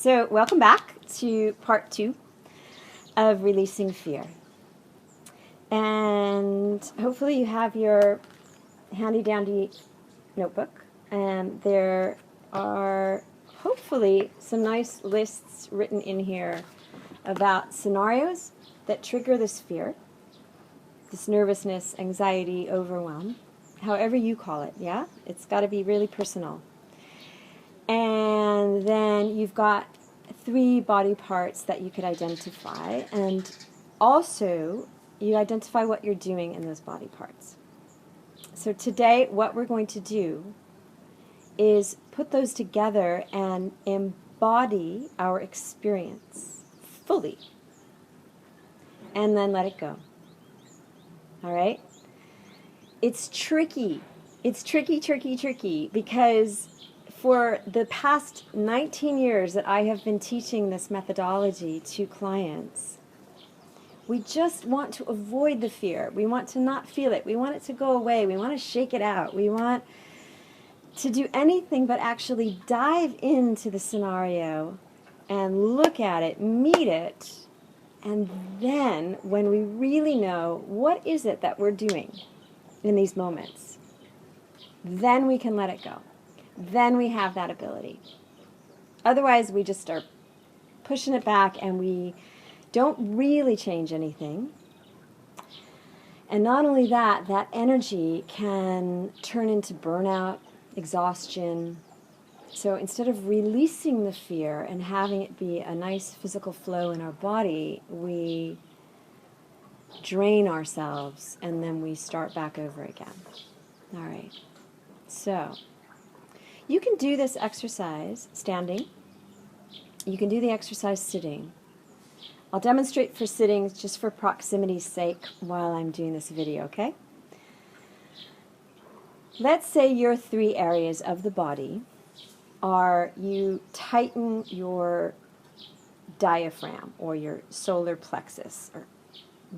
So welcome back to part 2 of Releasing Fear. And hopefully you have your handy-dandy notebook. And there are hopefully some nice lists written in here about scenarios that trigger this fear, this nervousness, anxiety, overwhelm, however you call it, yeah? It's got to be really personal. And then you've got 3 body parts that you could identify, and also you identify what you're doing in those body parts. So today what we're going to do is put those together and embody our experience fully, and then let it go. All right? It's tricky. It's tricky because for the past 19 years that I have been teaching this methodology to clients, we just want to avoid the fear. We want to not feel it. We want it to go away. We want to shake it out. We want to do anything but actually dive into the scenario and look at it, meet it, and then when we really know what is it that we're doing in these moments, then we can let it go. Then we have that ability. Otherwise, we just start pushing it back and we don't really change anything. And not only that, that energy can turn into burnout, exhaustion. So instead of releasing the fear and having it be a nice physical flow in our body, we drain ourselves and then we start back over again. All right. So you can do this exercise standing. You can do the exercise sitting. I'll demonstrate for sitting just for proximity's sake while I'm doing this video, okay? Let's say your 3 areas of the body are you tighten your diaphragm or your solar plexus, or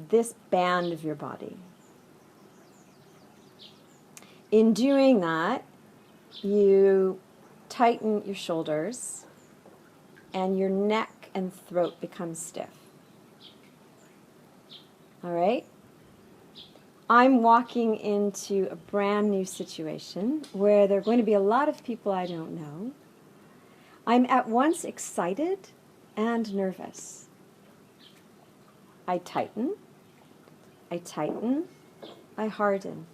this band of your body. In doing that, you tighten your shoulders and your neck and throat become stiff. All right? I'm walking into a brand new situation where there are going to be a lot of people I don't know. I'm at once excited and nervous. I tighten, I harden.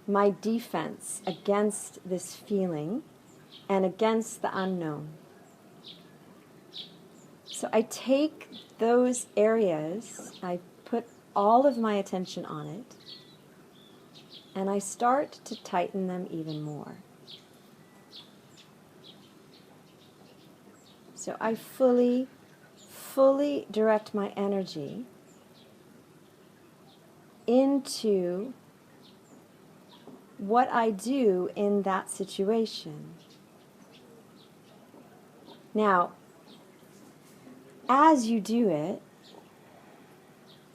My defense against this feeling and against the unknown. So I take those areas, I put all of my attention on it, and I start to tighten them even more. So I fully direct my energy into what I do in that situation. Now, as you do it,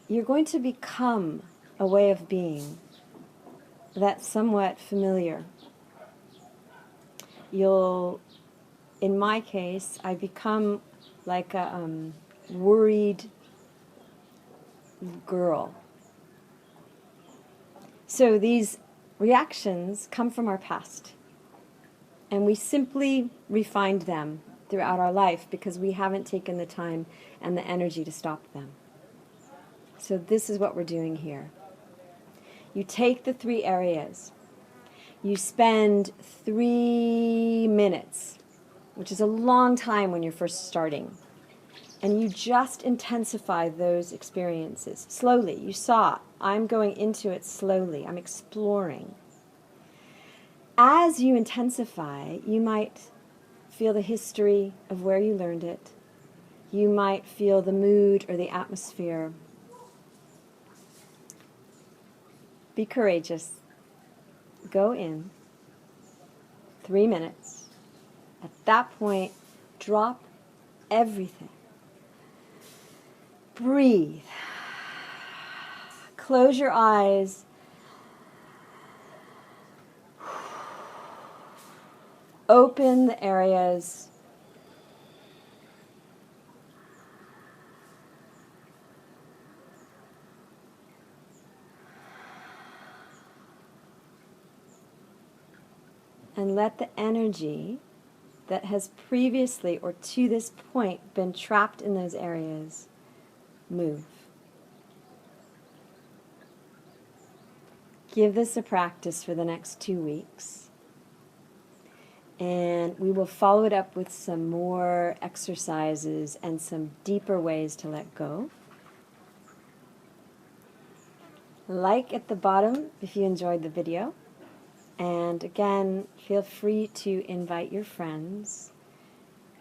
you're going to become a way of being that's somewhat familiar. In my case, I become like a worried girl. So these reactions come from our past, and we simply refined them throughout our life because we haven't taken the time and the energy to stop them. So this is what we're doing here. You take the 3 areas. You spend 3 minutes, which is a long time when you're first starting, and you just intensify those experiences slowly. You saw I'm going into it slowly. I'm exploring. As you intensify, you might feel the history of where you learned it. You might feel the mood or the atmosphere. Be courageous. Go in. 3 minutes. At that point, drop everything. Breathe. Close your eyes. Open the areas and let the energy that has previously or to this point been trapped in those areas move. Give this a practice for the next 2 weeks, and we will follow it up with some more exercises and some deeper ways to let go. Like at the bottom if you enjoyed the video. And again, feel free to invite your friends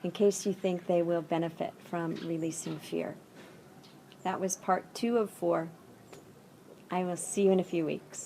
in case you think they will benefit from releasing fear. That was part 2 of 4. I will see you in a few weeks.